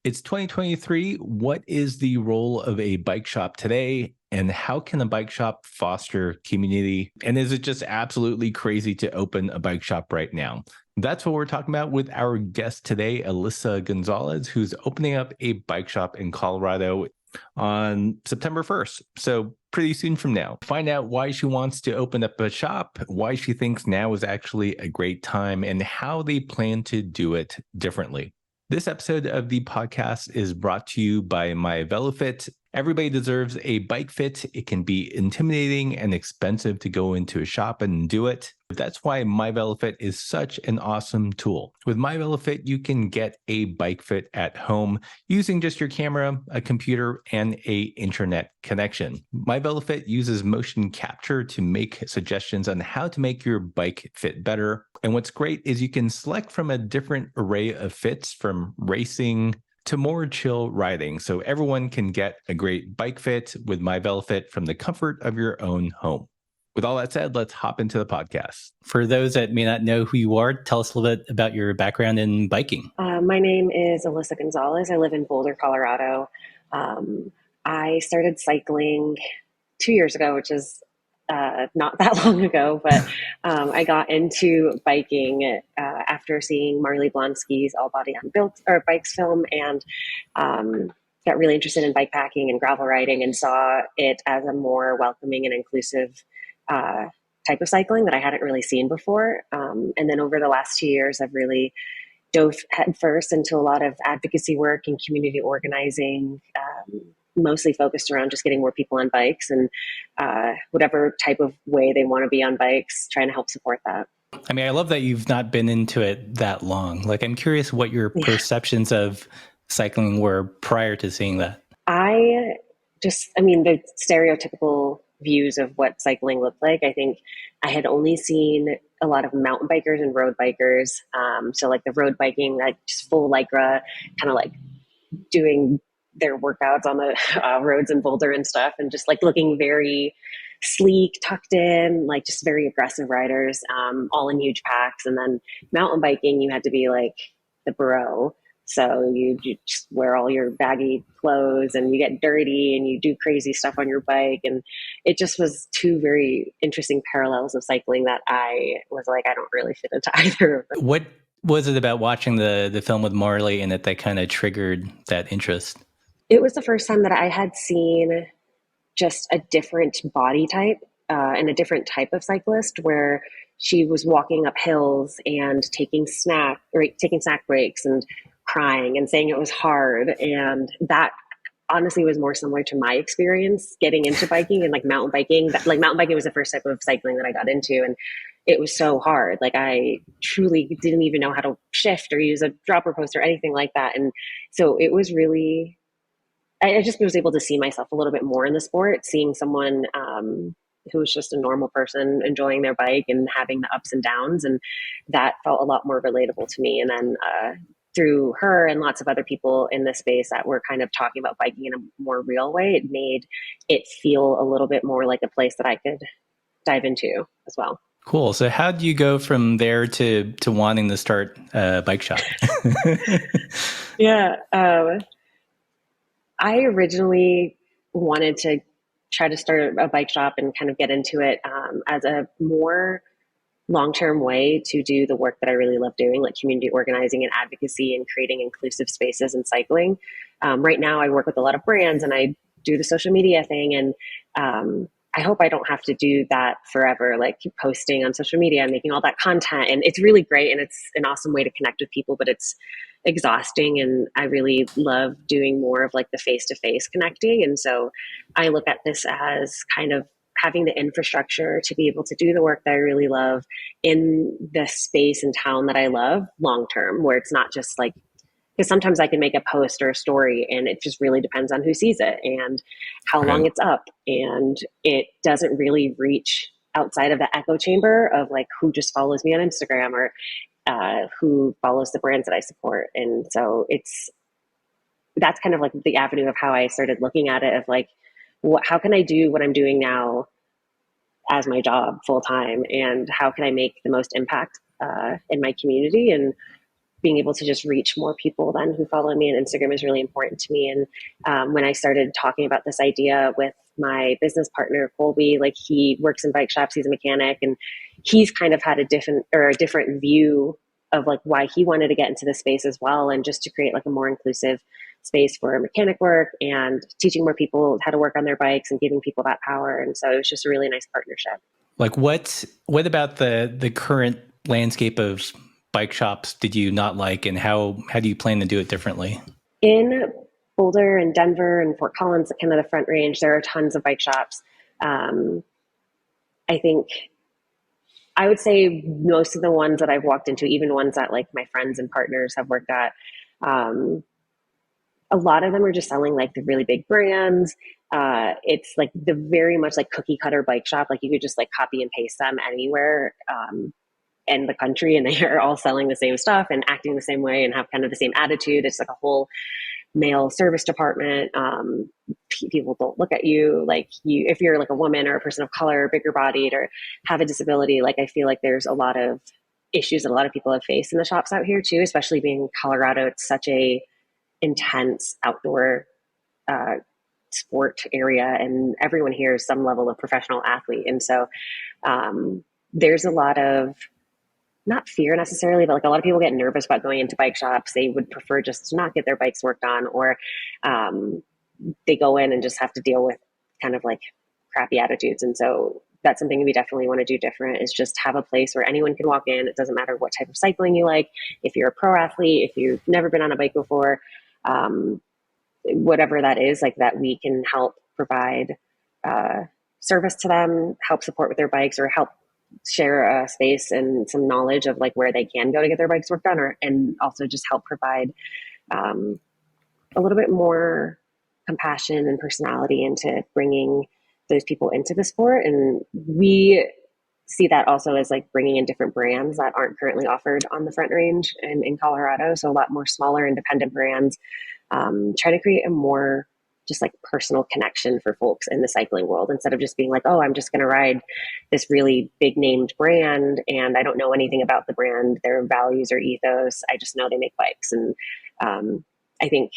It's 2023. What is the role of a bike shop today? And how can a bike shop foster community? And is it just absolutely crazy to open a bike shop right now? That's what we're talking about with our guest today, Alyssa Gonzalez, who's opening up a bike shop in Colorado on September 1st. So pretty soon from now. Find out why she wants to open up a shop, why she thinks now is actually a great time, and how they plan to do it differently. This episode of the podcast is brought to you by MyVeloFit. Everybody deserves a bike fit. It can be intimidating and expensive to go into a shop and do it. That's why MyVeloFit is such an awesome tool. With MyVeloFit, you can get a bike fit at home using just your camera, a computer, and an internet connection. MyVeloFit uses motion capture to make suggestions on how to make your bike fit better. And what's great is you can select from a different array of fits, from racing to more chill riding, so everyone can get a great bike fit with MyVeloFit from the comfort of your own home. With all that said, let's hop into the podcast. For those that may not know who you are, tell us a little bit about your background in biking. My name is Alyssa Gonzalez. I live in Boulder, Colorado. I started cycling 2 years ago, which is not that long ago, but I got into biking after seeing Marley Blonsky's All Body on Built or Bikes film, and got really interested in bike packing and gravel riding, and saw it as a more welcoming and inclusive type of cycling that I hadn't really seen before. And then over the last 2 years, I've really dove headfirst into a lot of advocacy work and community organizing, mostly focused around just getting more people on bikes and whatever type of way they want to be on bikes, trying to help support that. I mean, I love that you've not been into it that long. Like, I'm curious what your perceptions of cycling were prior to seeing that. The stereotypical views of what cycling looked like. I think I had only seen a lot of mountain bikers and road bikers. So like the road biking, like just full Lycra, kind of like doing their workouts on the roads in Boulder and stuff, and just like looking very sleek, tucked in, like just very aggressive riders, all in huge packs. And then mountain biking, you had to be like the bro. So you just wear all your baggy clothes and you get dirty and you do crazy stuff on your bike. And it just was two very interesting parallels of cycling that I was like, I don't really fit into either of them. What was it about watching the film with Marley and that kind of triggered that interest? It was the first time that I had seen just a different body type and a different type of cyclist, where she was walking up hills and taking snack breaks and crying and saying it was hard. And that honestly was more similar to my experience getting into biking and like mountain biking. Mountain biking was the first type of cycling that I got into, and it was so hard. Like I truly didn't even know how to shift or use a dropper post or anything like that. And so it was really, I just was able to see myself a little bit more in the sport, seeing someone who was just a normal person enjoying their bike and having the ups and downs. And that felt a lot more relatable to me. And then through her and lots of other people in this space that were kind of talking about biking in a more real way, it made it feel a little bit more like a place that I could dive into as well. Cool. So how do you go from there to wanting to start a bike shop? Yeah. I originally wanted to try to start a bike shop and kind of get into it as a more long-term way to do the work that I really love doing, like community organizing and advocacy and creating inclusive spaces in cycling. Right now I work with a lot of brands and I do the social media thing, and I hope I don't have to do that forever, like keep posting on social media and making all that content. And it's really great and it's an awesome way to connect with people, but it's exhausting. And I really love doing more of like the face-to-face connecting. And so I look at this as kind of having the infrastructure to be able to do the work that I really love in the space and town that I love long-term, where it's not just like, because sometimes I can make a post or a story and it just really depends on who sees it and how long it's up. And it doesn't really reach outside of the echo chamber of like who just follows me on Instagram or who follows the brands that I support. And so that's kind of like the avenue of how I started looking at it, of like, how can I do what I'm doing now as my job full time, and how can I make the most impact in my community? And being able to just reach more people then who follow me on Instagram is really important to me. And when I started talking about this idea with my business partner, Colby, like he works in bike shops, he's a mechanic, and he's kind of had a different view of like why he wanted to get into this space as well. And just to create like a more inclusive space for mechanic work and teaching more people how to work on their bikes and giving people that power. And so it was just a really nice partnership. Like what about the current landscape of bike shops did you not like, and how do you plan to do it differently? In Boulder and Denver and Fort Collins, kind of the Front Range, there are tons of bike shops. I think I would say most of the ones that I've walked into, even ones that like my friends and partners have worked at, a lot of them are just selling like the really big brands. It's like the very much like cookie cutter bike shop. Like you could just like copy and paste them anywhere in the country, and they are all selling the same stuff and acting the same way and have kind of the same attitude. It's like a whole male service department. People don't look at you like you if you're like a woman or a person of color, bigger bodied, or have a disability. Like I feel like there's a lot of issues that a lot of people have faced in the shops out here too, especially being in Colorado. It's such a intense outdoor sport area, and everyone here is some level of professional athlete. And so there's a lot of not fear necessarily, but like a lot of people get nervous about going into bike shops. They would prefer just to not get their bikes worked on, or they go in and just have to deal with kind of like crappy attitudes. And so that's something we definitely want to do different, is just have a place where anyone can walk in. It doesn't matter what type of cycling you like. If you're a pro athlete, if you've never been on a bike before, whatever that is, like that we can help provide service to them, help support with their bikes, or help share a space and some knowledge of like where they can go to get their bikes worked on, or and also just help provide a little bit more compassion and personality into bringing those people into the sport. And we see that also as like bringing in different brands that aren't currently offered on the Front Range and in Colorado. So a lot more smaller independent brands, try to create a more just like personal connection for folks in the cycling world, instead of just being like, oh, I'm just going to ride this really big named brand and I don't know anything about the brand, their values or ethos. I just know they make bikes. And I think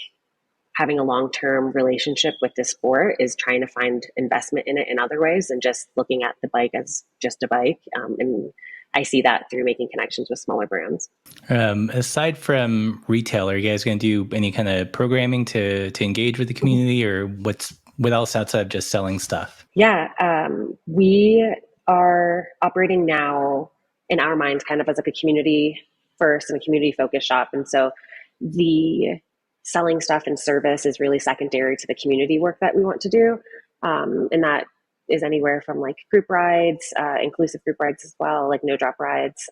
having a long-term relationship with this sport is trying to find investment in it in other ways than just looking at the bike as just a bike. And I see that through making connections with smaller brands. Aside from retail, are you guys going to do any kind of programming to engage with the community, or what else outside of just selling stuff? Yeah, we are operating now in our minds kind of as like a community first and a community focused shop. And so the selling stuff and service is really secondary to the community work that we want to do. And that is anywhere from like group rides, inclusive group rides as well, like no drop rides,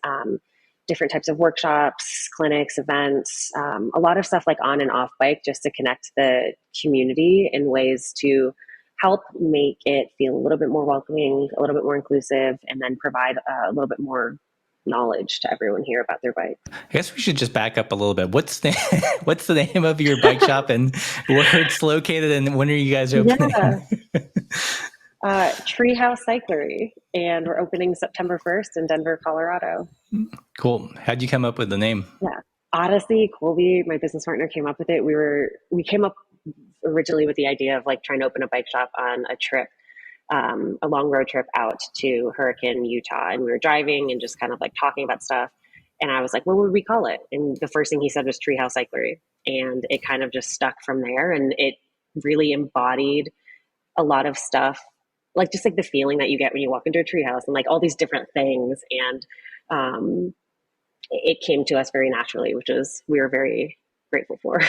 different types of workshops, clinics, events, a lot of stuff like on and off bike, just to connect the community in ways to help make it feel a little bit more welcoming, a little bit more inclusive, and then provide a little bit more knowledge to everyone here about their bike. I guess we should just back up a little bit. What's the name of your bike shop, and where it's located, and when are you guys opening? Yeah. Treehouse Cyclery, and we're opening September 1st in Denver, Colorado. Cool. How'd you come up with the name? Yeah. Honestly, Colby, my business partner, came up with it. We came up originally with the idea of like trying to open a bike shop on a trip, a long road trip out to Hurricane, Utah. And we were driving and just kind of like talking about stuff. And I was like, what would we call it? And the first thing he said was Treehouse Cyclery. And it kind of just stuck from there. And it really embodied a lot of stuff, like just like the feeling that you get when you walk into a treehouse and like all these different things. And it came to us very naturally, which is we were very grateful for,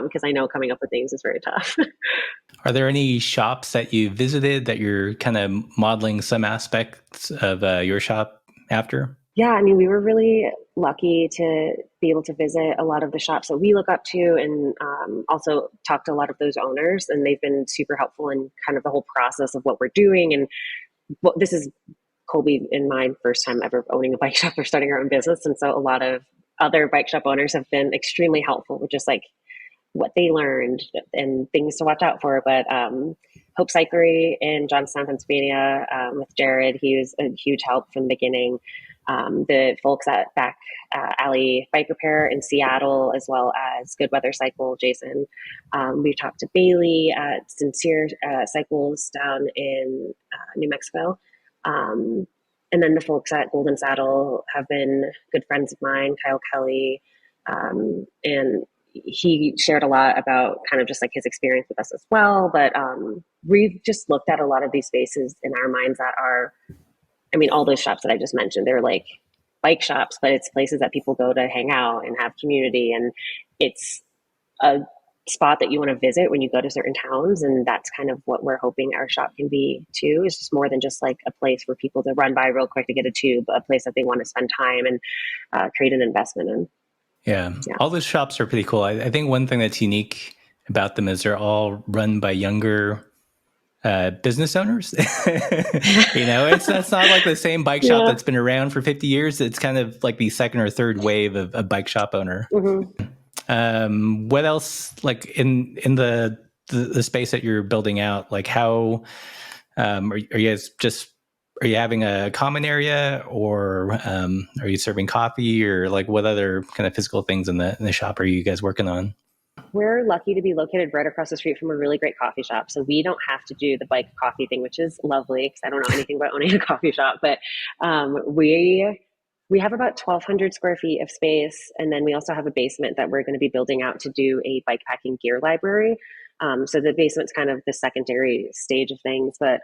because I know coming up with things is very tough. Are there any shops that you visited that you're kind of modeling some aspects of your shop after? Yeah, I mean, we were really lucky to be able to visit a lot of the shops that we look up to, and also talk to a lot of those owners. And they've been super helpful in kind of the whole process of what we're doing. And this is Colby and my first time ever owning a bike shop or starting our own business. And so a lot of other bike shop owners have been extremely helpful with just like what they learned and things to watch out for. But Hope Cyclery in Johnstown, Pennsylvania, with Jared, he was a huge help from the beginning. the folks at Back Alley Bike Repair in Seattle, as well as Good Weather Cycle, Jason. We've talked to Bailey at Sincere Cycles down in New Mexico. And then the folks at Golden Saddle have been good friends of mine, Kyle Kelly. And he shared a lot about kind of just like his experience with us as well. But we've just looked at a lot of these spaces in our minds that are, I mean, all those shops that I just mentioned, they're like bike shops, but it's places that people go to hang out and have community. And it's a spot that you want to visit when you go to certain towns. And that's kind of what we're hoping our shop can be too. It's just more than just like a place for people to run by real quick to get a tube, a place that they want to spend time and create an investment in. Yeah. All those shops are pretty cool. I think one thing that's unique about them is they're all run by younger business owners. It's not like the same bike shop that's been around for 50 years. It's kind of like the second or third wave of a bike shop owner. Mm-hmm. What else, like in the space that you're building out, like how are you guys are you having a common area, or are you serving coffee, or like what other kind of physical things in the shop are you guys working on? We're lucky to be located right across the street from a really great coffee shop. So we don't have to do the bike coffee thing, which is lovely because I don't know anything about owning a coffee shop. But we have about 1,200 square feet of space. And then we also have a basement that we're going to be building out to do a bike packing gear library. So the basement's kind of the secondary stage of things. But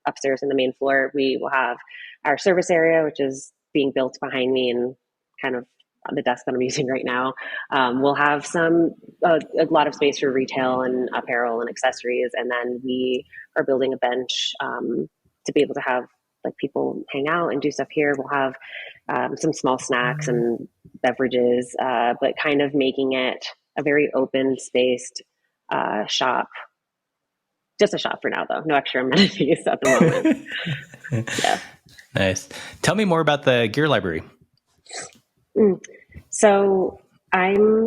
upstairs in the main floor, we will have our service area, which is being built behind me and kind of on the desk that I'm using right now. We'll have a lot of space for retail and apparel and accessories. And then we are building a bench to be able to have like people hang out and do stuff here. We'll have some small snacks and beverages, but kind of making it a very open spaced shop. Just a shop for now, though. No extra amenities at the moment. Yeah. Nice. Tell me more about the gear library. So I'm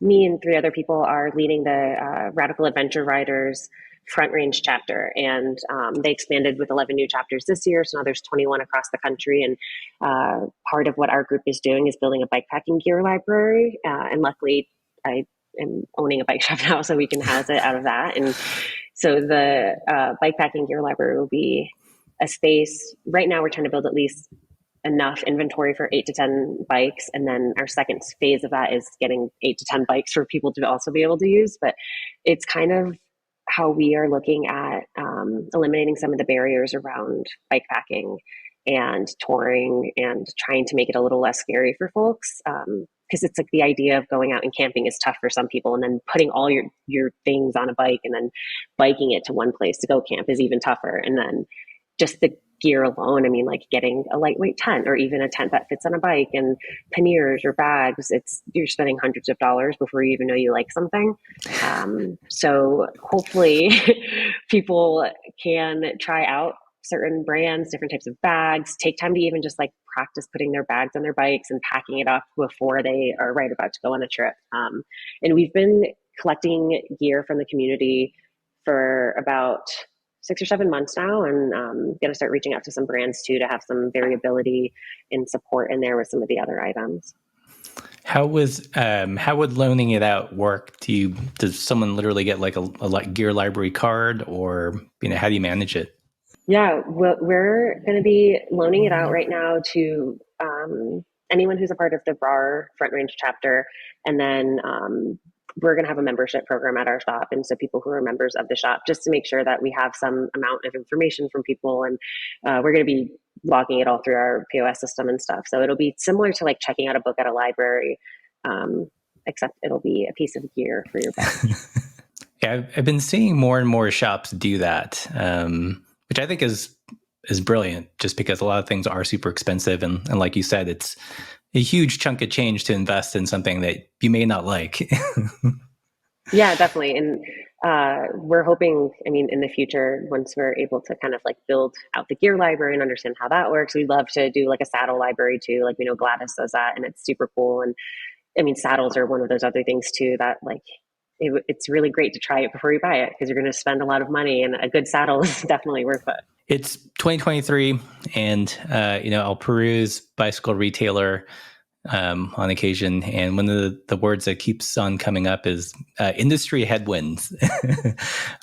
me and 3 other people are leading the Radical Adventure Riders Front Range chapter. And they expanded with 11 new chapters this year. So now there's 21 across the country. And part of what our group is doing is building a bikepacking gear library. And luckily I am owning a bike shop now, so we can house it out of that. And so the bikepacking gear library will be a space. Right now we're trying to build at least enough inventory for 8 to 10 bikes. And then our second phase of that is getting 8 to 10 bikes for people to also be able to use. But it's kind of how we are looking at eliminating some of the barriers around bike packing and touring and trying to make it a little less scary for folks. Because it's like the idea of going out and camping is tough for some people, and then putting all your things on a bike and then biking it to one place to go camp is even tougher. And then just the gear alone, I mean, like getting a lightweight tent or even a tent that fits on a bike and panniers or bags, you're spending hundreds of dollars before you even know you like something. So hopefully people can try out certain brands, different types of bags, take time to even just like practice putting their bags on their bikes and packing it up before they are right about to go on a trip. And we've been collecting gear from the community for about 6 or 7 months now, and going to start reaching out to some brands too to have some variability and support in there with some of the other items. How would loaning it out work? Does someone literally get like a gear library card, or how do you manage it? Yeah, we're going to be loaning it out right now to anyone who's a part of the BRAR Front Range chapter, and then we're going to have a membership program at our shop. And so people who are members of the shop, just to make sure that we have some amount of information from people. And we're going to be logging it all through our POS system and stuff. So it'll be similar to like checking out a book at a library, except it'll be a piece of gear for your bike. Yeah, I've been seeing more and more shops do that, which I think is brilliant, just because a lot of things are super expensive. And like you said, it's a huge chunk of change to invest in something that you may not like. Yeah, definitely. And we're hoping, in the future, once we're able to kind of like build out the gear library and understand how that works, we'd love to do like a saddle library too. Like, we know Gladys does that, and it's super cool. And saddles are one of those other things too, that like, it's really great to try it before you buy it, because you're going to spend a lot of money, and a good saddle is definitely worth it. It's 2023, and I'll peruse Bicycle Retailer on occasion, and one of the words that keeps on coming up is industry headwinds.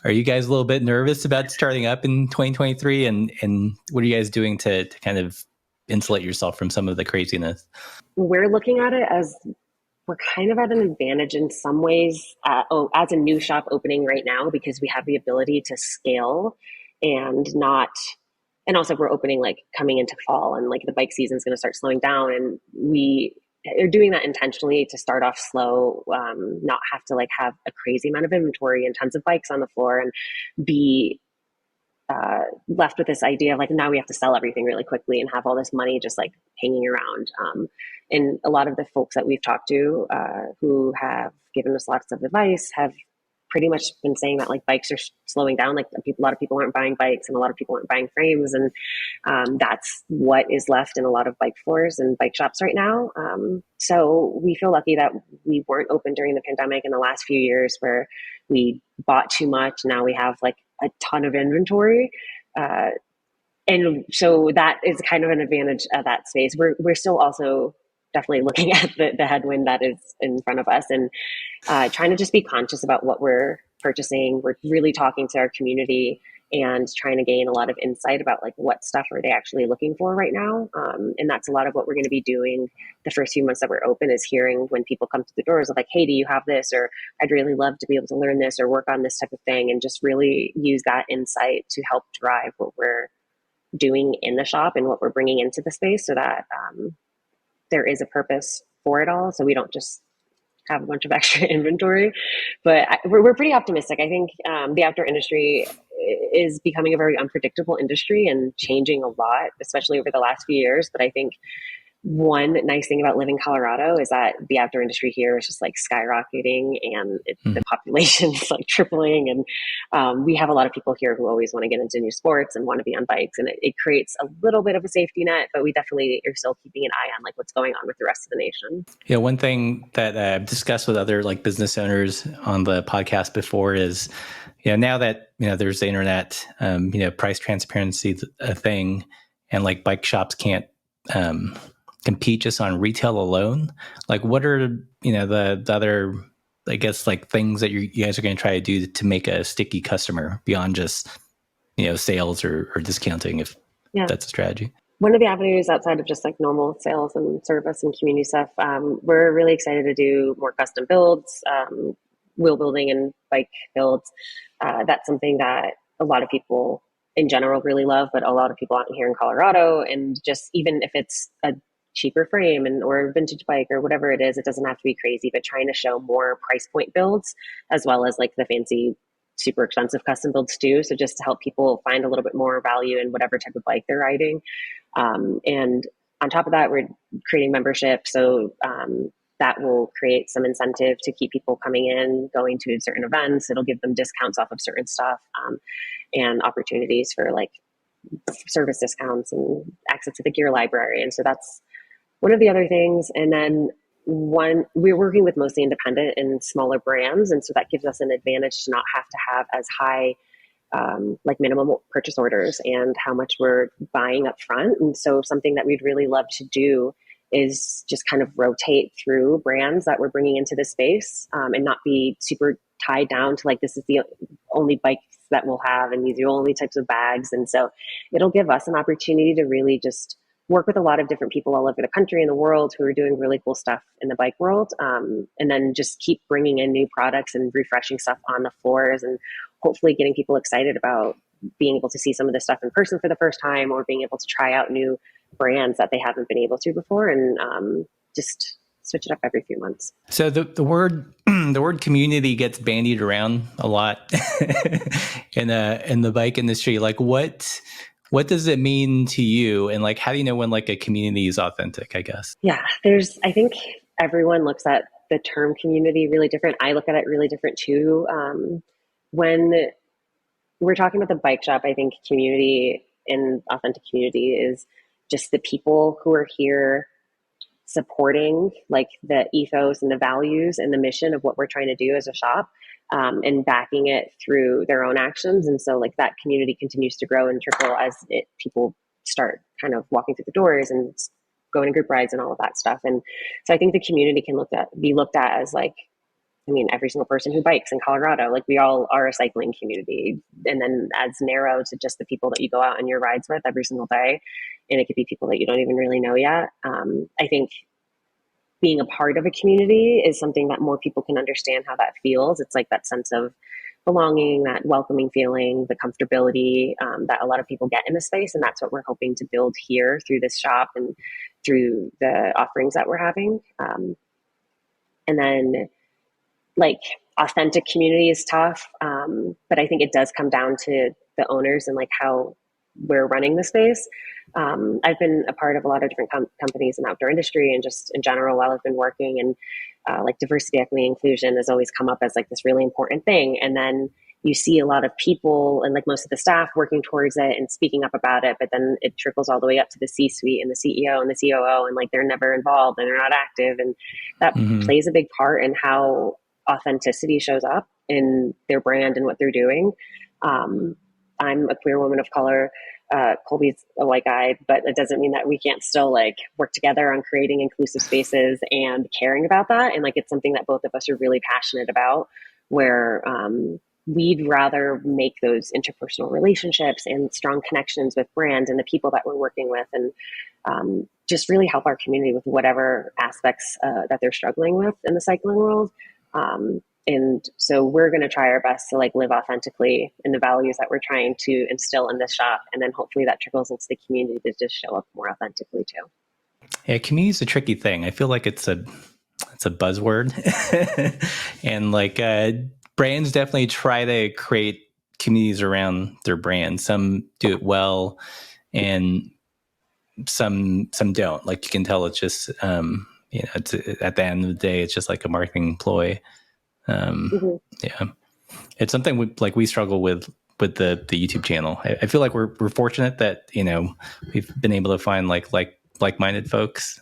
Are you guys a little bit nervous about starting up in 2023, and what are you guys doing to kind of insulate yourself from some of the craziness? We're looking at it as we're kind of at an advantage in some ways as a new shop opening right now because we have the ability to scale and not, and also we're opening like coming into fall and like the bike season is going to start slowing down, and we are doing that intentionally to start off slow, not have to like have a crazy amount of inventory and tons of bikes on the floor and be left with this idea of like now we have to sell everything really quickly and have all this money just like hanging around. And a lot of the folks that we've talked to who have given us lots of advice have pretty much been saying that like bikes are slowing down. Like a lot of people aren't buying bikes and a lot of people aren't buying frames. And that's what is left in a lot of bike floors and bike shops right now. So we feel lucky that we weren't open during the pandemic in the last few years where we bought too much. Now we have like a ton of inventory. And so that is kind of an advantage of that space. We're still also definitely looking at the headwind that is in front of us and trying to just be conscious about what we're purchasing. We're really talking to our community and trying to gain a lot of insight about like what stuff are they actually looking for right now. And that's a lot of what we're going to be doing the first few months that we're open is hearing when people come to the doors of like, hey, do you have this? Or I'd really love to be able to learn this or work on this type of thing, and just really use that insight to help drive what we're doing in the shop and what we're bringing into the space so that there is a purpose for it all. So we don't just have a bunch of extra inventory, but we're pretty optimistic. I think the outdoor industry is becoming a very unpredictable industry and changing a lot, especially over the last few years. But I think one nice thing about living in Colorado is that the outdoor industry here is just like skyrocketing and the population is like tripling. And we have a lot of people here who always want to get into new sports and want to be on bikes. And it creates a little bit of a safety net, but we definitely are still keeping an eye on like what's going on with the rest of the nation. Yeah, one thing that I've discussed with other like business owners on the podcast before is, now that, there's the internet, price transparency is a thing, and like bike shops can't compete just on retail alone. Like what are, the other, I guess, like things that you guys are going to try to do to make a sticky customer beyond just, sales or discounting, if that's a strategy? One of the avenues outside of just like normal sales and service and community stuff, we're really excited to do more custom builds, wheel building and bike builds. That's something that a lot of people in general really love, but a lot of people out here in Colorado, and just even if it's a cheaper frame or a vintage bike or whatever it is, it doesn't have to be crazy, but trying to show more price point builds as well as like the fancy super expensive custom builds too. So just to help people find a little bit more value in whatever type of bike they're riding. And on top of that, we're creating membership. So that will create some incentive to keep people coming in, going to certain events. It'll give them discounts off of certain stuff and opportunities for like service discounts and access to the gear library. And so that's one of the other things. And then we're working with mostly independent and smaller brands. And so that gives us an advantage to not have to have as high like minimum purchase orders and how much we're buying up front. And so something that we'd really love to do is just kind of rotate through brands that we're bringing into the space and not be super tied down to like, this is the only bikes that we'll have and these are the only types of bags. And so it'll give us an opportunity to really just work with a lot of different people all over the country and the world who are doing really cool stuff in the bike world. And then just keep bringing in new products and refreshing stuff on the floors and hopefully getting people excited about being able to see some of this stuff in person for the first time or being able to try out new brands that they haven't been able to before and just switch it up every few months. So the word the word community gets bandied around a lot in the bike industry. Like what does it mean to you? And like, how do you know when like a community is authentic, I guess? Yeah, I think everyone looks at the term community really different. I look at it really different too. When we're talking about the bike shop, I think community and authentic community is just the people who are here supporting like the ethos and the values and the mission of what we're trying to do as a shop. and backing it through their own actions. And so like that community continues to grow and trickle as people start kind of walking through the doors and going to group rides and all of that stuff. And so I think the community can be looked at as like, I mean, every single person who bikes in Colorado, like we all are a cycling community. And then as narrow to just the people that you go out on your rides with every single day. And it could be people that you don't even really know yet. I think being a part of a community is something that more people can understand how that feels. It's like that sense of belonging, that welcoming feeling, the comfortability that a lot of people get in the space. And that's what we're hoping to build here through this shop and through the offerings that we're having. And then like authentic community is tough. But I think it does come down to the owners and like how we're running the space. I've been a part of a lot of different companies in the outdoor industry and just in general while I've been working, and like diversity, equity, inclusion has always come up as like this really important thing. And then you see a lot of people and like most of the staff working towards it and speaking up about it, but then it trickles all the way up to the C-suite and the CEO and the COO, and like they're never involved and they're not active. And that plays a big part in how authenticity shows up in their brand and what they're doing. I'm a queer woman of color. Colby's a white guy, but it doesn't mean that we can't still like work together on creating inclusive spaces and caring about that. And like, it's something that both of us are really passionate about, where we'd rather make those interpersonal relationships and strong connections with brands and the people that we're working with, and just really help our community with whatever aspects that they're struggling with in the cycling world. And so we're going to try our best to like live authentically in the values that we're trying to instill in this shop. And then hopefully that trickles into the community to just show up more authentically too. Yeah, community is a tricky thing. I feel like it's a buzzword. And like brands definitely try to create communities around their brand. Some do it well and some don't. Like you can tell it's just it's, at the end of the day, it's just like a marketing ploy. Yeah, it's something we struggle with the YouTube channel. I feel like we're fortunate that we've been able to find like-minded folks,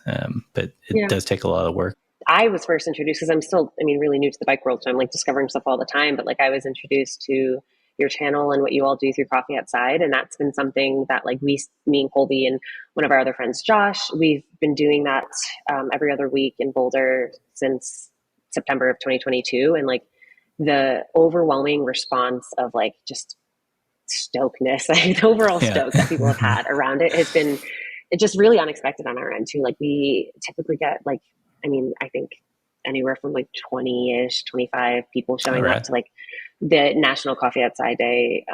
but it does take a lot of work. I was first introduced because I'm still, really new to the bike world, so I'm like discovering stuff all the time. But like I was introduced to your channel and what you all do through Coffee Outside, and that's been something that like me and Colby and one of our other friends, Josh, we've been doing that every other week in Boulder since September of 2022, and like the overwhelming response of like just stokeness, like the overall stoke that people have had around it has been just really unexpected on our end too. Like we typically get like, I think anywhere from like 20-ish, 25 people showing up to like the National Coffee Outside Day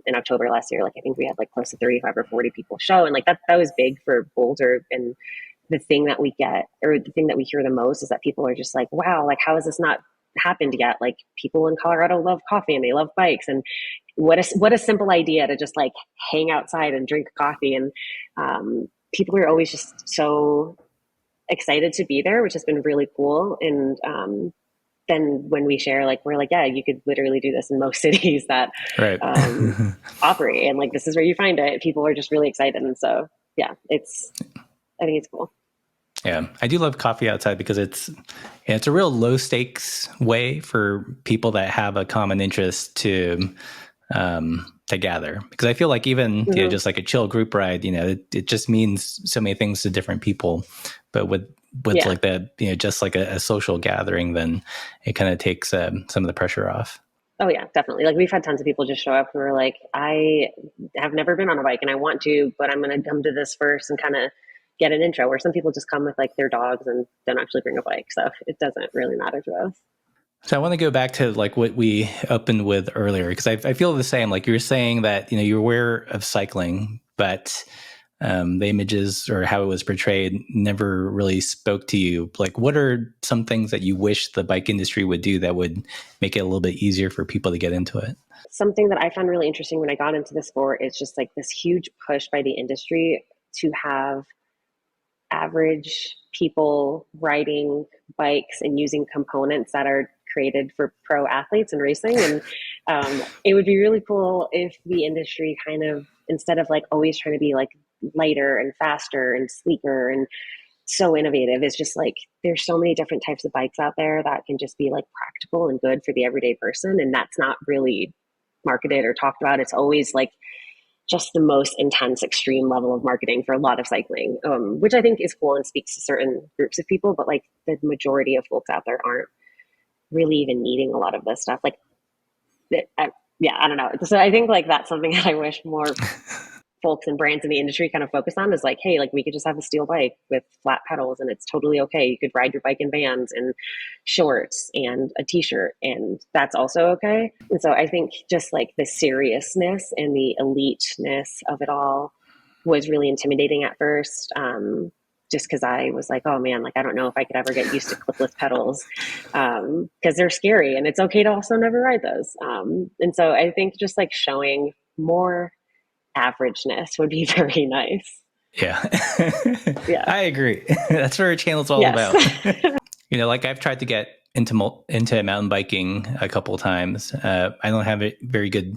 in October last year. Like I think we had like close to 35 or 40 people show, and like that was big for Boulder. And the thing that we get, or the thing that we hear the most, is that people are just like, wow, like how has this not happened yet? Like people in Colorado love coffee and they love bikes, and what a simple idea to just like hang outside and drink coffee. And people are always just so excited to be there, which has been really cool. And then when we share, like we're like, yeah, you could literally do this in most cities that operate, and like this is where you find it. People are just really excited, and so yeah, I think it's cool. Yeah, I do love Coffee Outside because it's a real low stakes way for people that have a common interest to gather. Because I feel like even just like a chill group ride, it just means so many things to different people. But with like that, just like a social gathering, then it kind of takes some of the pressure off. Oh yeah, definitely. Like we've had tons of people just show up who are like, I have never been on a bike and I want to, but I'm going to come to this first and kind of get an intro. Where some people just come with like their dogs and don't actually bring a bike. So it doesn't really matter to us. So I want to go back to like what we opened with earlier, because I feel the same. Like you were saying that, you're aware of cycling, but the images or how it was portrayed never really spoke to you. Like, what are some things that you wish the bike industry would do that would make it a little bit easier for people to get into it? Something that I found really interesting when I got into the sport is just like this huge push by the industry to have average people riding bikes and using components that are created for pro athletes and racing. And it would be really cool if the industry kind of, instead of like always trying to be like lighter and faster and sleeker and so innovative is just like there's so many different types of bikes out there that can just be like practical and good for the everyday person, and that's not really marketed or talked about. It's always like just the most intense extreme level of marketing for a lot of cycling, which I think is cool and speaks to certain groups of people, but like the majority of folks out there aren't really even needing a lot of this stuff. Like yeah, I don't know. So I think like that's something that I wish more folks and brands in the industry kind of focus on, is like, hey, like we could just have a steel bike with flat pedals and it's totally okay. You could ride your bike in Vans and shorts and a t-shirt, and that's also okay. And so I think just like the seriousness and the eliteness of it all was really intimidating at first. Just because I was like, oh man, like I don't know if I could ever get used to clipless pedals, because they're scary, and it's okay to also never ride those. And so I think just like showing more averageness would be very nice. Yeah. Yeah. I agree. That's what our channel's all Yes. about. Like I've tried to get into mountain biking a couple of times. I don't have a very good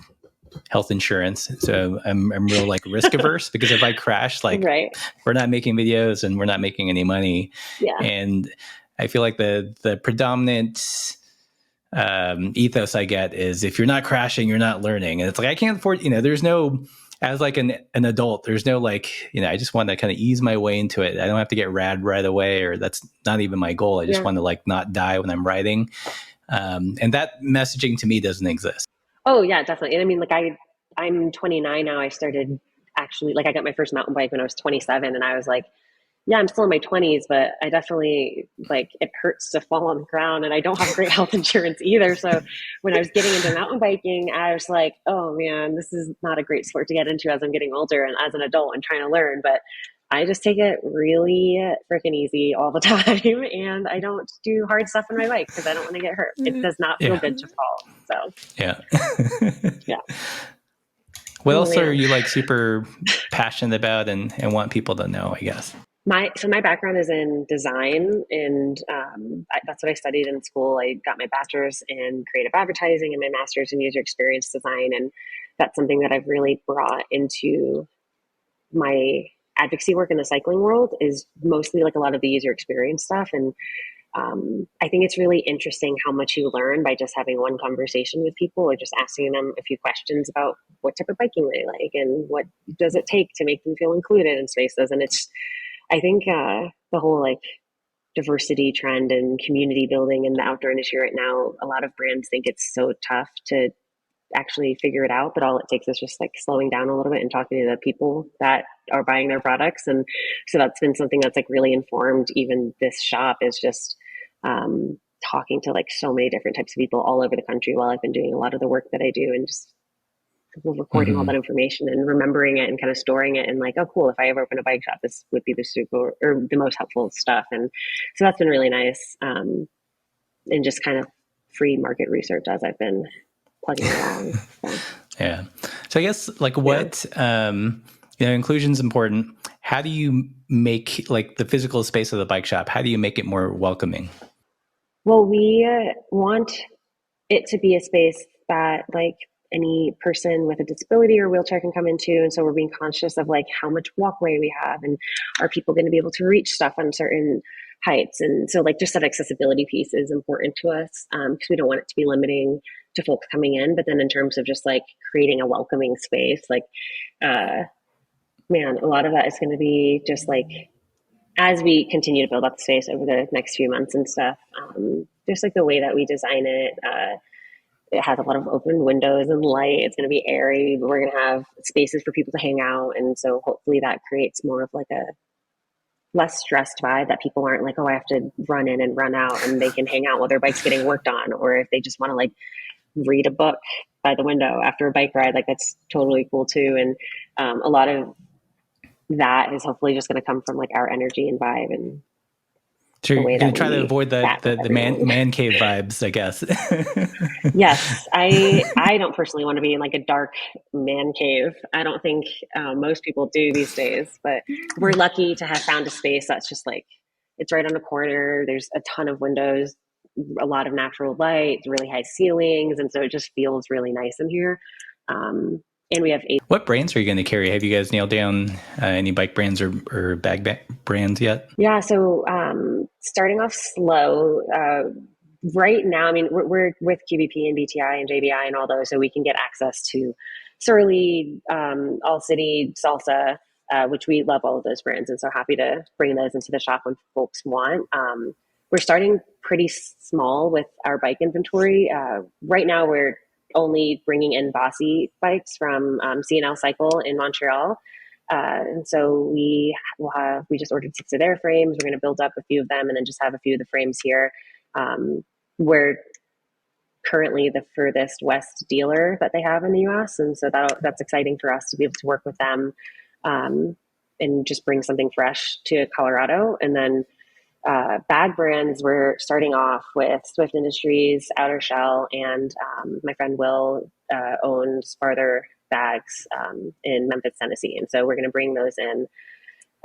health insurance, so I'm real like risk averse, because if I crash, like Right. we're not making videos and we're not making any money. Yeah. And I feel like the predominant ethos I get is, if you're not crashing, you're not learning. And it's like, I can't afford, there's no, as like an adult, there's no like, I just want to kind of ease my way into it. I don't have to get rad right away, or that's not even my goal. I just want to like not die when I'm riding. And that messaging to me doesn't exist. Oh yeah, definitely. And I mean, like I'm 29 now. I started actually, like I got my first mountain bike when I was 27, and I was like, yeah, I'm still in my 20s, but I definitely, like, it hurts to fall on the ground, and I don't have great health insurance either. So when I was getting into mountain biking, I was like, oh man, this is not a great sport to get into as I'm getting older and as an adult and trying to learn. But I just take it really freaking easy all the time, and I don't do hard stuff on my bike because I don't want to get hurt. It does not feel good to fall. So yeah. yeah. What else are you like super passionate about and want people to know, I guess? My background is in design, and that's what I studied in school. I got my bachelor's in creative advertising and my master's in user experience design, and that's something that I've really brought into my advocacy work in the cycling world, is mostly like a lot of the user experience stuff. And I think it's really interesting how much you learn by just having one conversation with people, or just asking them a few questions about what type of biking they like and what does it take to make them feel included in spaces. And I think the whole like diversity trend and community building in the outdoor industry right now, a lot of brands think it's so tough to actually figure it out, but all it takes is just like slowing down a little bit and talking to the people that are buying their products. And so that's been something that's like really informed even this shop, is just talking to like so many different types of people all over the country while I've been doing a lot of the work that I do, and just recording all that information and remembering it and kind of storing it, and like, oh cool, if I ever open a bike shop, this would be the super or the most helpful stuff. And so that's been really nice, and just kind of free market research as I've been plugging along. So. Yeah. So I guess like what inclusion is important. How do you make like the physical space of the bike shop, how do you make it more welcoming? Well, we want it to be a space that like any person with a disability or wheelchair can come into. And so we're being conscious of like how much walkway we have, and are people going to be able to reach stuff on certain heights. And so like just that accessibility piece is important to us, because we don't want it to be limiting to folks coming in. But then in terms of just like creating a welcoming space, like man, a lot of that is going to be just like, as we continue to build up the space over the next few months and stuff, just like the way that we design it, it has a lot of open windows and light. It's going to be airy, but we're going to have spaces for people to hang out. And so hopefully that creates more of like a less stressed vibe, that people aren't like, oh, I have to run in and run out, and they can hang out while their bike's getting worked on. Or if they just want to like read a book by the window after a bike ride, like that's totally cool too. And a lot of that is hopefully just going to come from like our energy and vibe, and so you're going to try to avoid the man cave vibes, I guess. Yes, I don't personally want to be in like a dark man cave. I don't think most people do these days, but we're lucky to have found a space that's just like, it's right on a corner. There's a ton of windows, a lot of natural light, really high ceilings, and so it just feels really nice in here. and we have eight. What brands are you going to carry? Have you guys nailed down any bike brands or brands yet? Yeah, so starting off slow. Right now, I mean, we're with QBP and BTI and JBI and all those, so we can get access to Surly, All City, Salsa, which we love all of those brands, and so happy to bring those into the shop when folks want. We're starting pretty small with our bike inventory. Right now, we're only bringing in Bossy Bikes from C&L Cycle in Montreal. And so we just ordered 6 of their frames. We're going to build up a few of them and then just have a few of the frames here. We're currently the furthest west dealer that they have in the US. And so that's exciting for us to be able to work with them and just bring something fresh to Colorado. And then bag brands, we're starting off with Swift Industries, Outer Shell, and my friend Will owns Farther Bags in Memphis, Tennessee. And so we're going to bring those in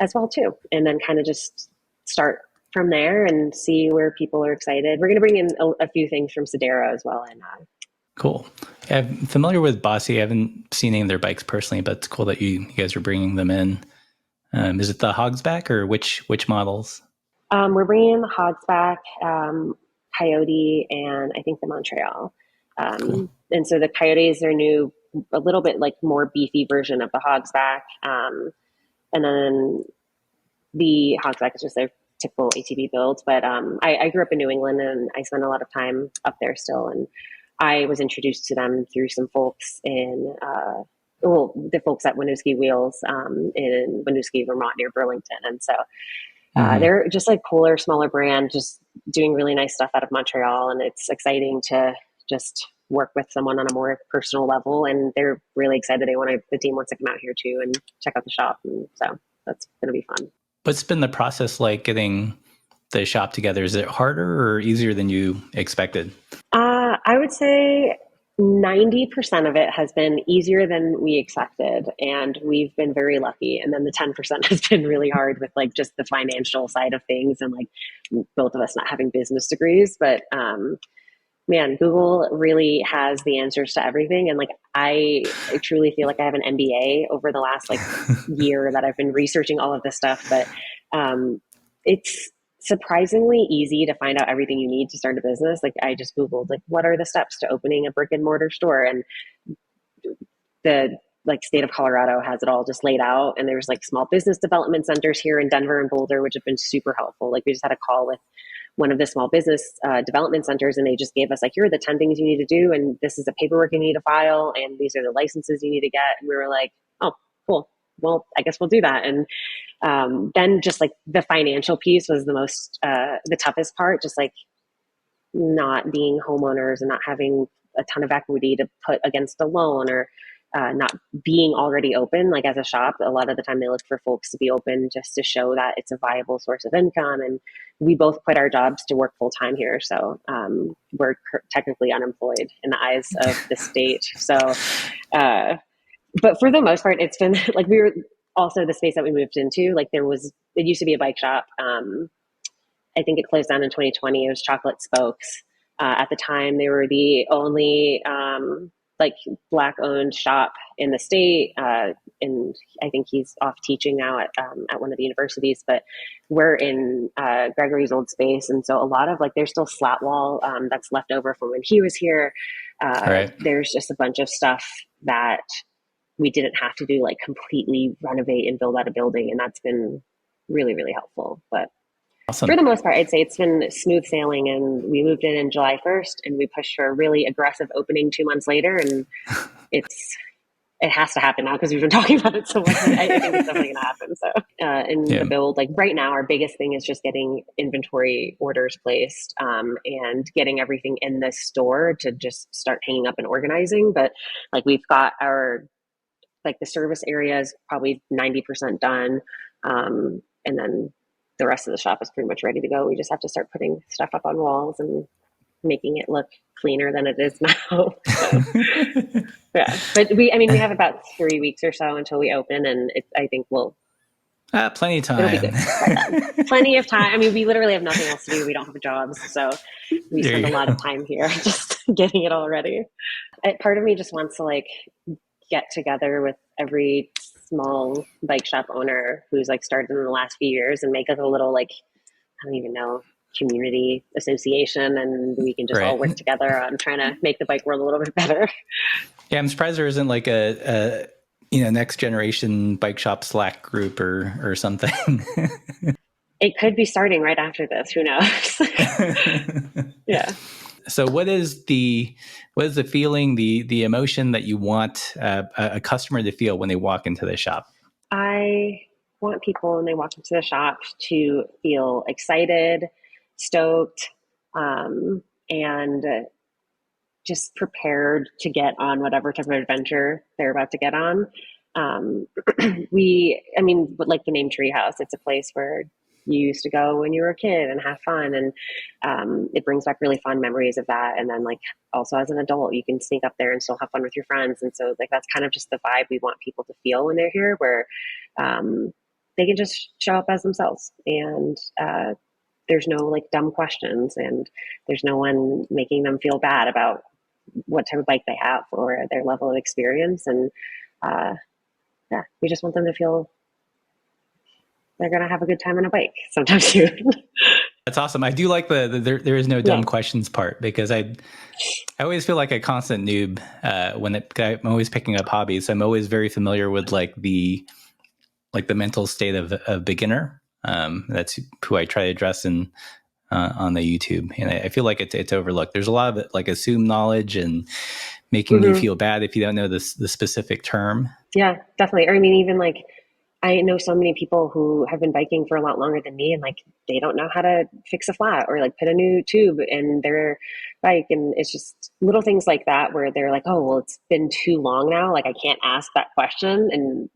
as well too. And then kind of just start from there and see where people are excited. We're going to bring in a few things from Sedera as well. And cool. Yeah, I'm familiar with Bossy. I haven't seen any of their bikes personally, but it's cool that you guys are bringing them in. Is it the Hogsback or which models? We're bringing in the Hogsback, Coyote, and I think the Montreal. Cool. And so the Coyote is their new, a little bit like more beefy version of the Hogsback. And then the Hogsback is just their typical ATV build. But I grew up in New England and I spent a lot of time up there still. And I was introduced to them through some folks in, the folks at Winooski Wheels in Winooski, Vermont, near Burlington. And so they're just like cooler, smaller brand, just doing really nice stuff out of Montreal. And it's exciting to just work with someone on a more personal level. And they're really excited. The team wants to come out here too and check out the shop. And so that's going to be fun. What's been the process like getting the shop together? Is it harder or easier than you expected? I would say 90% of it has been easier than we expected, and we've been very lucky. And then the 10% has been really hard with like just the financial side of things and like both of us not having business degrees. But man, Google really has the answers to everything. And like I truly feel like I have an MBA over the last like year that I've been researching all of this stuff. But it's surprisingly easy to find out everything you need to start a business. Like I just Googled like what are the steps to opening a brick and mortar store, and the like state of Colorado has it all just laid out. And there's like small business development centers here in Denver and Boulder, which have been super helpful. Like we just had a call with one of the small business development centers, and they just gave us like, here are the 10 things you need to do, and this is the paperwork you need to file, and these are the licenses you need to get. And we were like, oh, cool. Well, I guess we'll do that. And then just like the financial piece was the toughest part, just like not being homeowners and not having a ton of equity to put against a loan, or not being already open. Like as a shop, a lot of the time they look for folks to be open just to show that it's a viable source of income. And we both quit our jobs to work full time here. So we're technically unemployed in the eyes of the state. So, but for the most part, it's been like we were also the space that we moved into. Like it used to be a bike shop. I think it closed down in 2020. It was Chocolate Spokes. At the time, they were the only like Black owned shop in the state. And I think he's off teaching now at one of the universities, but we're in Gregory's old space. And so a lot of like, there's still slat wall that's left over from when he was here. Right. There's just a bunch of stuff that we didn't have to do, like completely renovate and build out a building. And that's been really, really helpful. But awesome. For the most part, I'd say it's been smooth sailing, and we moved in July 1st, and we pushed for a really aggressive opening 2 months later. And it has to happen now because we've been talking about it so much. I think it's definitely going to happen. So, the build, like right now, our biggest thing is just getting inventory orders placed and getting everything in the store to just start hanging up and organizing. But like we've got the service area is probably 90% done. And then the rest of the shop is pretty much ready to go. We just have to start putting stuff up on walls and making it look cleaner than it is now. So, yeah, but we have about 3 weeks or so until we open, and I think we'll plenty of time. It'll be good. Plenty of time. I mean, we literally have nothing else to do. We don't have jobs, so we spend a lot of time here just getting it all ready. Part of me just wants to like get together with every small bike shop owner who's like started in the last few years and make like a little like, I don't even know, community association, and we can just all Right. work together on trying to make the bike world a little bit better. Yeah, I'm surprised there isn't like a next generation bike shop Slack group or something. It could be starting right after this. Who knows? Yeah. So what is the feeling, the emotion that you want a customer to feel when they walk into the shop? I want people when they walk into the shop to feel excited, stoked, and just prepared to get on whatever type of adventure they're about to get on. Like the name Treehouse, it's a place where you used to go when you were a kid and have fun, and it brings back really fun memories of that. And then like also as an adult, you can sneak up there and still have fun with your friends. And so like that's kind of just the vibe we want people to feel when they're here, where they can just show up as themselves, and there's no like dumb questions, and there's no one making them feel bad about what type of bike they have or their level of experience. And yeah, we just want them to feel they're going to have a good time on a bike sometime soon. That's awesome. I do like the there is no dumb questions part, because I always feel like a constant noob I'm always picking up hobbies. So I'm always very familiar with like the mental state of a beginner. That's who I try to address on the YouTube, and I feel like it's overlooked. There's a lot of it, like assumed knowledge and making you feel bad if you don't know the specific term. Yeah, definitely. Or I mean, even like I know so many people who have been biking for a lot longer than me, and like they don't know how to fix a flat or like put a new tube in their bike. And it's just little things like that where they're like, oh, well, it's been too long now. Like I can't ask that question. And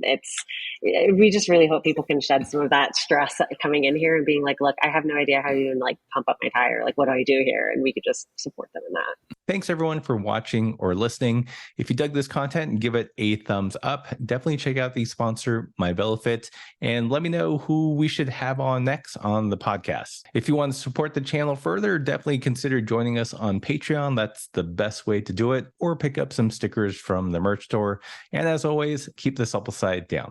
we just really hope people can shed some of that stress coming in here and being like, look, I have no idea how to even like pump up my tire. Like, what do I do here? And we could just support them in that. Thanks everyone for watching or listening. If you dug this content, give it a thumbs up. Definitely check out the sponsor, My Benefit, and let me know who we should have on next on the podcast. If you want to support the channel further, definitely consider joining us on Patreon. That's the best way to do it, or pick up some stickers from the merch store. And as always, keep the supple side down.